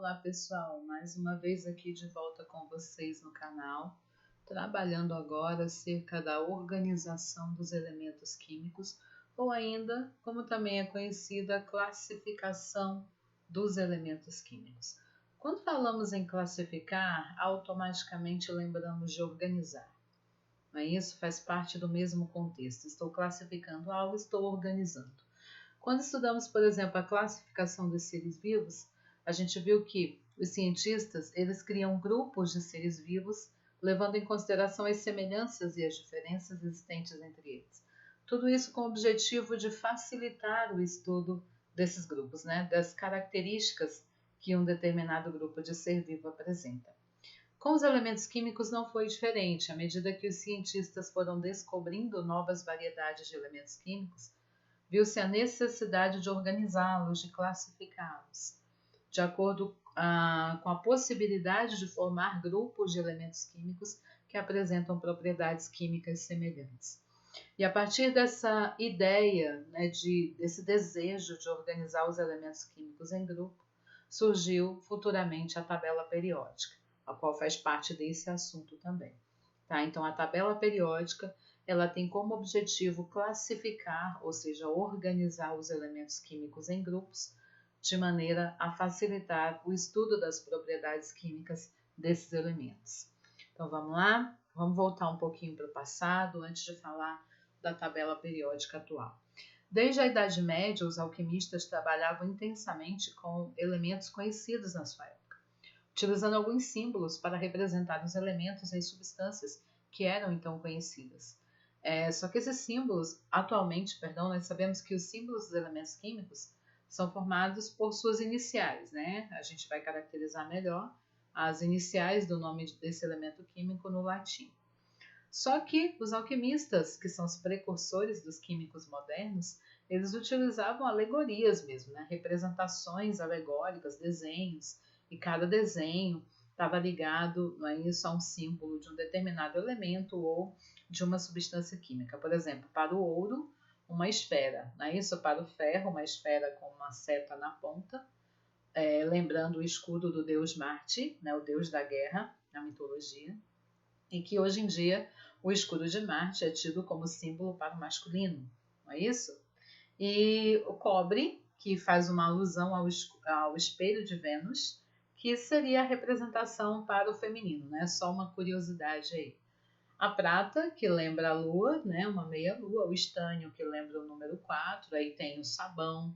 Olá pessoal, mais uma vez aqui de volta com vocês no canal, trabalhando agora acerca da organização dos elementos químicos, ou ainda, como também é conhecida, a classificação dos elementos químicos. Quando falamos em classificar, automaticamente lembramos de organizar. Não é isso? Faz parte do mesmo contexto. Estou classificando algo, estou organizando. Quando estudamos, por exemplo, a classificação dos seres vivos, a gente viu que os cientistas, eles criam grupos de seres vivos, levando em consideração as semelhanças e as diferenças existentes entre eles. Tudo isso com o objetivo de facilitar o estudo desses grupos, das características que um determinado grupo de ser vivo apresenta. Com os elementos químicos não foi diferente. À medida que os cientistas foram descobrindo novas variedades de elementos químicos, viu-se a necessidade de organizá-los, de classificá-los, de acordo com a possibilidade de formar grupos de elementos químicos que apresentam propriedades químicas semelhantes. E a partir dessa ideia, desse desejo de organizar os elementos químicos em grupo, surgiu futuramente a tabela periódica, a qual faz parte desse assunto também. Tá? Então, a tabela periódica ela tem como objetivo classificar, ou seja, organizar os elementos químicos em grupos, de maneira a facilitar o estudo das propriedades químicas desses elementos. Então vamos lá? Vamos voltar um pouquinho para o passado, antes de falar da tabela periódica atual. Desde a Idade Média, os alquimistas trabalhavam intensamente com elementos conhecidos na sua época, utilizando alguns símbolos para representar os elementos e substâncias que eram então conhecidas. Só que esses símbolos, atualmente, nós sabemos que os símbolos dos elementos químicos são formados por suas iniciais, A gente vai caracterizar melhor as iniciais do nome desse elemento químico no latim. Só que os alquimistas, que são os precursores dos químicos modernos, eles utilizavam alegorias mesmo, representações alegóricas, desenhos, e cada desenho estava ligado, não é isso, a um símbolo de um determinado elemento ou de uma substância química. Por exemplo, para o ouro, uma esfera, não é isso? Para o ferro, uma esfera com uma seta na ponta, lembrando o escudo do deus Marte, o deus da guerra na mitologia, e que hoje em dia o escudo de Marte é tido como símbolo para o masculino, não é isso? E o cobre, que faz uma alusão ao espelho de Vênus, que seria a representação para o feminino, Só uma curiosidade aí. A prata, que lembra a lua, uma meia-lua. O estânio, que lembra o número 4. Aí tem o sabão,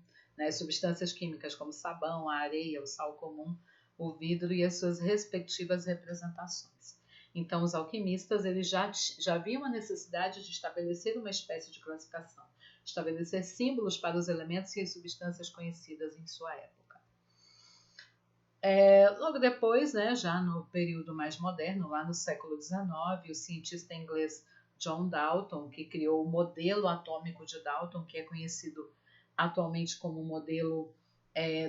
substâncias químicas como sabão, a areia, o sal comum, o vidro e as suas respectivas representações. Então, os alquimistas eles já viam a necessidade de estabelecer uma espécie de classificação, estabelecer símbolos para os elementos e as substâncias conhecidas em sua época. Logo depois, já no período mais moderno, lá no século XIX, o cientista inglês John Dalton, que criou o modelo atômico de Dalton, que é conhecido atualmente como o modelo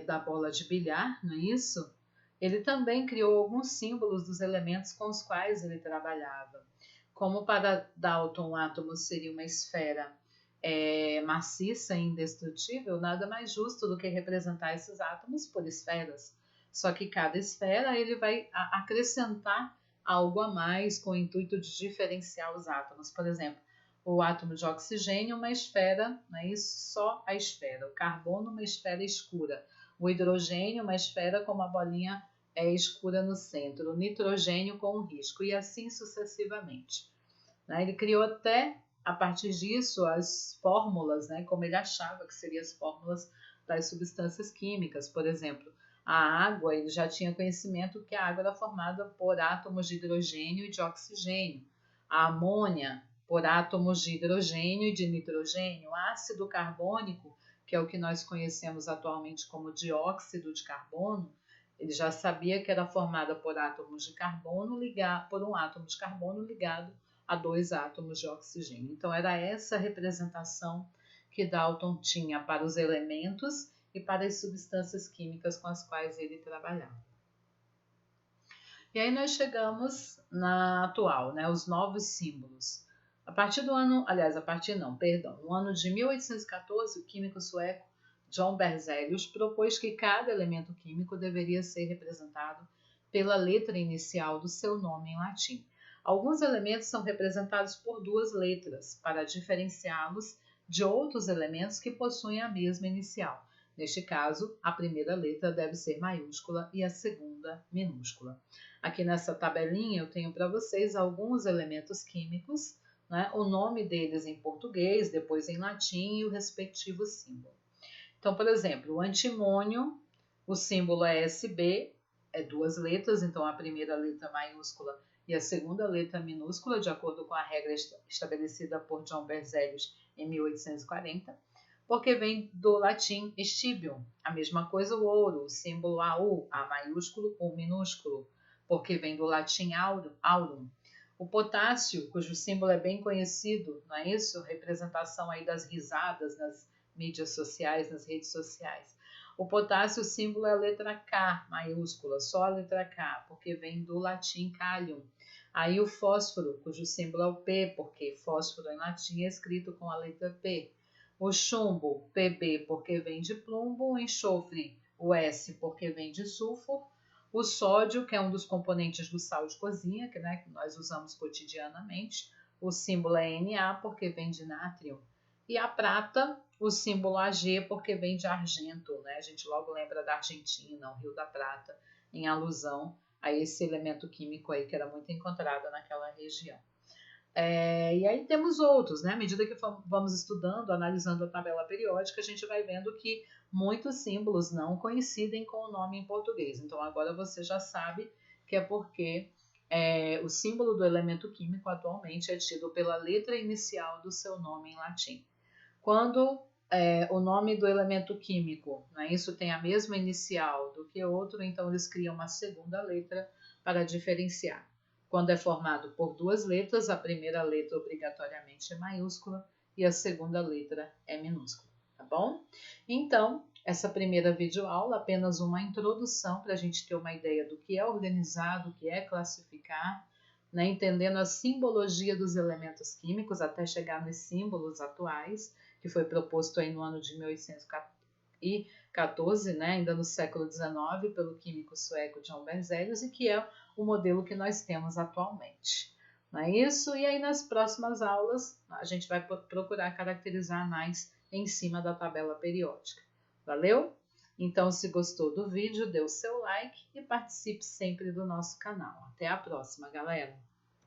da bola de bilhar, não é isso? Ele também criou alguns símbolos dos elementos com os quais ele trabalhava. Como para Dalton o átomo seria uma esfera maciça e indestrutível, nada mais justo do que representar esses átomos por esferas. Só que cada esfera ele vai acrescentar algo a mais com o intuito de diferenciar os átomos. Por exemplo, o átomo de oxigênio, uma esfera, só a esfera. O carbono, uma esfera escura. O hidrogênio, uma esfera com uma bolinha escura no centro. O nitrogênio com um risco e assim sucessivamente. Ele criou até, a partir disso, as fórmulas, como ele achava que seriam as fórmulas das substâncias químicas. Por exemplo, a água, ele já tinha conhecimento que a água era formada por átomos de hidrogênio e de oxigênio. A amônia, por átomos de hidrogênio e de nitrogênio. O ácido carbônico, que é o que nós conhecemos atualmente como dióxido de carbono, ele já sabia que era formada por átomos de carbono por um átomo de carbono ligado a 2 átomos de oxigênio. Então, era essa representação que Dalton tinha para os elementos e para as substâncias químicas com as quais ele trabalhava. E aí nós chegamos na atual, os novos símbolos. No ano de 1814, o químico sueco John Berzelius propôs que cada elemento químico deveria ser representado pela letra inicial do seu nome em latim. Alguns elementos são representados por duas letras, para diferenciá-los de outros elementos que possuem a mesma inicial. Neste caso, a primeira letra deve ser maiúscula e a segunda minúscula. Aqui nessa tabelinha eu tenho para vocês alguns elementos químicos, né? O nome deles em português, depois em latim e o respectivo símbolo. Então, por exemplo, o antimônio, o símbolo é SB, é duas letras, então a primeira letra maiúscula e a segunda letra minúscula, de acordo com a regra estabelecida por John Berzelius em 1840, porque vem do latim stibium. A mesma coisa o ouro, o símbolo AU, A maiúsculo ou minúsculo, porque vem do latim aurum. O potássio, cujo símbolo é bem conhecido, não é isso? Representação aí das risadas nas mídias sociais, nas redes sociais. O potássio, o símbolo é a letra K maiúscula, só a letra K, porque vem do latim kalium. Aí o fósforo, cujo símbolo é o P, porque fósforo em latim é escrito com a letra P. O chumbo, Pb, porque vem de plumbo. O enxofre, o S, porque vem de sulfur. O sódio, que é um dos componentes do sal de cozinha, que nós usamos cotidianamente. O símbolo é Na, porque vem de nátrio. E a prata, o símbolo Ag, porque vem de argento, né? A gente logo lembra da Argentina, o Rio da Prata, em alusão a esse elemento químico aí que era muito encontrado naquela região. E aí temos outros, né? À medida que vamos estudando, analisando a tabela periódica, a gente vai vendo que muitos símbolos não coincidem com o nome em português. Então agora você já sabe que é porque o símbolo do elemento químico atualmente é tido pela letra inicial do seu nome em latim. Quando o nome do elemento químico, né, isso tem a mesma inicial do que outro, então eles criam uma segunda letra para diferenciar. Quando é formado por duas letras, a primeira letra obrigatoriamente é maiúscula e a segunda letra é minúscula, tá bom? Então, essa primeira videoaula, apenas uma introdução para a gente ter uma ideia do que é organizar, do que é classificar, né, entendendo a simbologia dos elementos químicos até chegar nos símbolos atuais, que foi proposto aí no ano de 1814, né, ainda no século XIX, pelo químico sueco John Berzelius, e que é o modelo que nós temos atualmente. Não é isso? E aí nas próximas aulas a gente vai procurar caracterizar mais em cima da tabela periódica. Valeu? Então, se gostou do vídeo, dê o seu like e participe sempre do nosso canal. Até a próxima, galera!